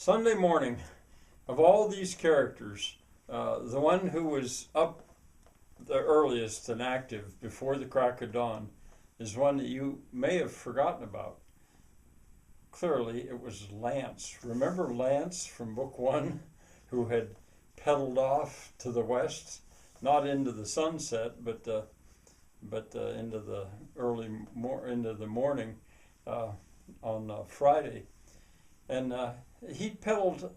Sunday morning, of all these characters, the one who was up the earliest and active before the crack of dawn is one that you may have forgotten about. Clearly, it was Lance. Remember Lance from Book One, who had pedaled off to the west, not into the sunset, but into the into the morning on Friday, and he pedaled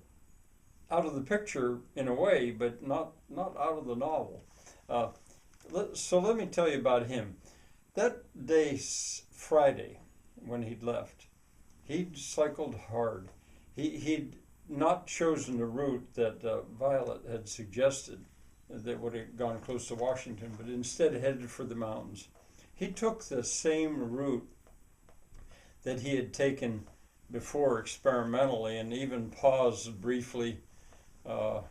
out of the picture in a way, but not out of the novel. Uh, so let me tell you about him. That day, Friday, when he'd left, he'd cycled hard. He'd not chosen the route that Violet had suggested that would have gone close to Washington, but instead headed for the mountains. He took the same route that he had taken before experimentally and even paused briefly uh,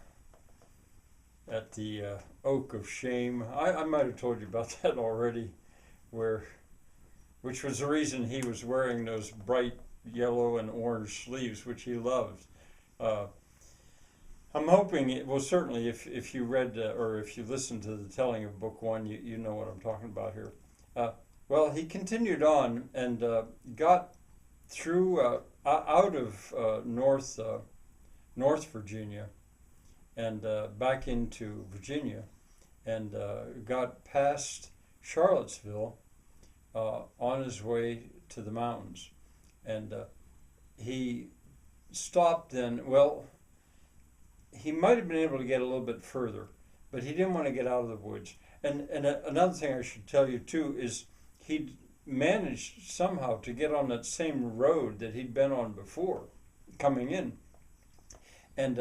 at the Oak of Shame. I might have told you about that already, which was the reason he was wearing those bright yellow and orange sleeves, which he loved. Uh, I'm hoping it well certainly if you read or if you listened to the telling of Book One, you know what I'm talking about here. Well, he continued on and got through out of North Virginia and back into Virginia, and got past Charlottesville on his way to the mountains, and he stopped then. Well, he might have been able to get a little bit further, but he didn't want to get out of the woods. And another thing I should tell you too is he managed somehow to get on that same road that he'd been on before, coming in, and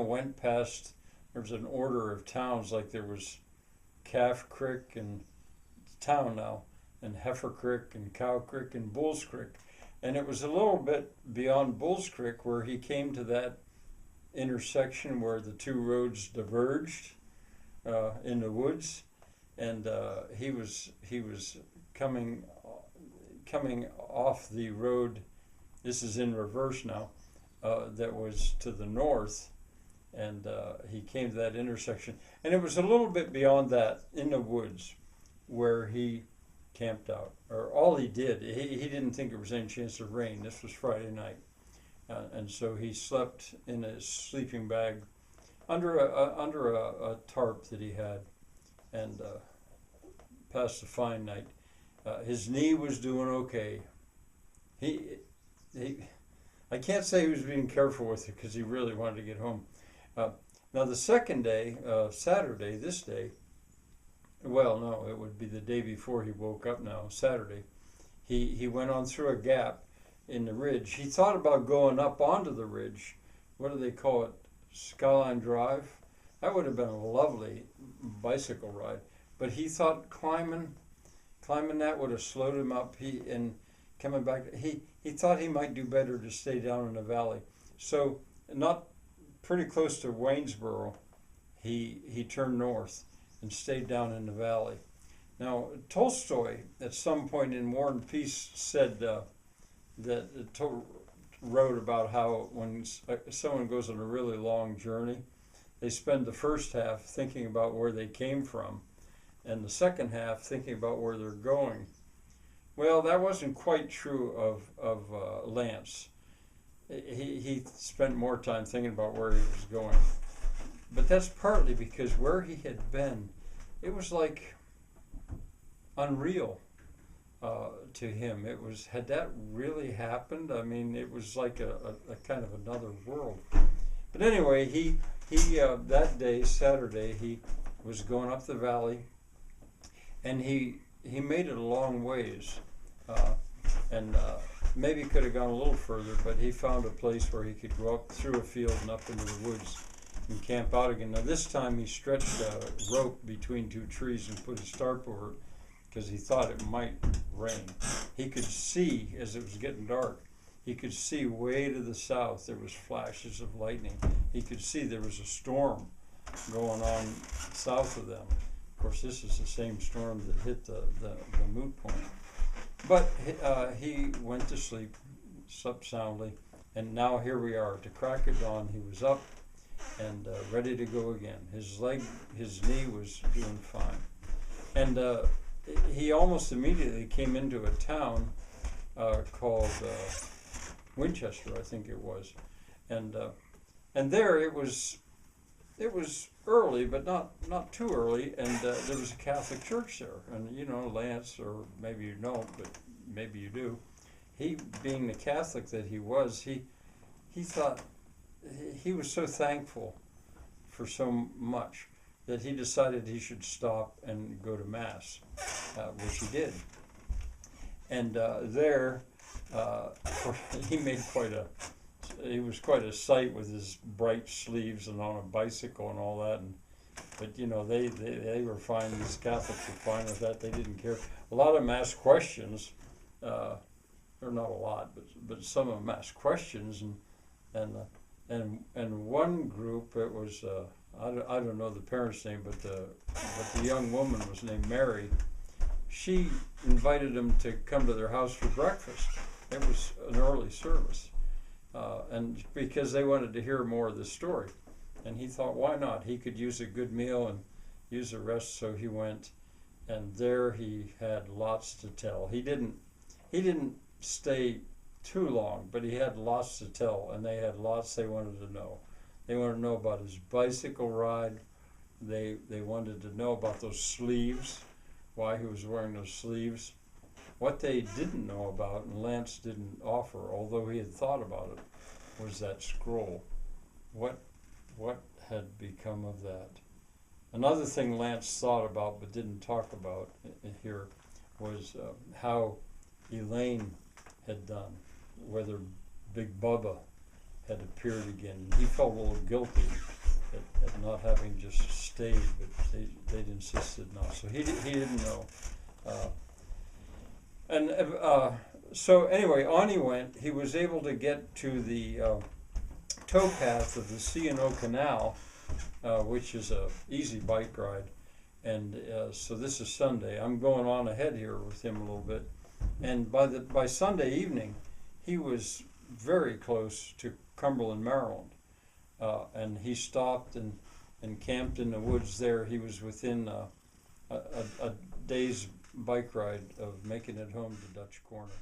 went past. There was an order of towns, like there was Calf Creek and town now, and Heifer Creek and Cow Creek and Bulls Creek, and it was a little bit beyond Bulls Creek where he came to that intersection where the two roads diverged in the woods, and he was coming off the road. This is in reverse now. That was to the north, and he came to that intersection, and it was a little bit beyond that in the woods where he camped out, or all he did. He didn't think there was any chance of rain. This was Friday night. And so he slept in a sleeping bag under a tarp that he had, and passed a fine night. His knee was doing okay. He I can't say he was being careful with it because he really wanted to get home. Now the second day, Saturday, this day. Well, no, it would be the day before he woke up. Now Saturday, he went on through a gap in the ridge. He thought about going up onto the ridge. What do they call it? Skyline Drive. That would have been a lovely bicycle ride. But he thought climbing that would have slowed him up. And coming back, he thought he might do better to stay down in the valley. So not pretty close to Waynesboro, he turned north and stayed down in the valley. Now Tolstoy, at some point in War and Peace, said wrote about how when someone goes on a really long journey, they spend the first half thinking about where they came from, and the second half thinking about where they're going. Well, that wasn't quite true of Lance. He spent more time thinking about where he was going, but that's partly because where he had been, it was like unreal. To him, had that really happened? I mean, it was like a kind of another world. But anyway, he that day, Saturday, he was going up the valley, and he made it a long ways, and maybe could have gone a little further, but he found a place where he could go up through a field and up into the woods and camp out again. Now this time he stretched a rope between two trees and put his tarp over it, because he thought it might rain. He could see, as it was getting dark, he could see way to the south there was flashes of lightning. He could see there was a storm going on south of them. Of course, this is the same storm that hit the moot point. But he went to sleep, slept soundly, And now here we are at the crack of dawn. He was up and ready to go again. His knee was doing fine. And he almost immediately came into a town called Winchester, I think it was. And there it was early, but not too early, and there was a Catholic church there. And you know, Lance, or maybe you don't, but maybe you do. He, being the Catholic that he was, he thought he was so thankful for so much that he decided he should stop and go to Mass, which he did. And there, he made he was quite a sight with his bright sleeves and on a bicycle and all that. But you know, they were fine. These Catholics were fine with that. They didn't care. A lot of them asked questions, or not a lot, but some of them asked questions, and one group, it was I don't know the parents' name, but the young woman was named Mary. She invited him to come to their house for breakfast. It was an early service. And because they wanted to hear more of the story. And he thought, why not? He could use a good meal and use a rest, so he went. And there he had lots to tell. He didn't stay too long, but he had lots to tell, and they had lots they wanted to know. They wanted to know about his bicycle ride. They wanted to know about those sleeves, why he was wearing those sleeves. What they didn't know about, and Lance didn't offer, although he had thought about it, was that scroll. What had become of that? Another thing Lance thought about but didn't talk about here was how Elaine had done, whether Big Bubba had appeared again. He felt a little guilty at not having just stayed, but they'd insisted not. So he didn't know. So anyway, on he went. He was able to get to the towpath of the C&O Canal, which is a easy bike ride. And so this is Sunday. I'm going on ahead here with him a little bit. And by Sunday evening, he was very close to Cumberland, Maryland. And he stopped and camped in the woods there. He was within a day's bike ride of making it home to Dutch Corner.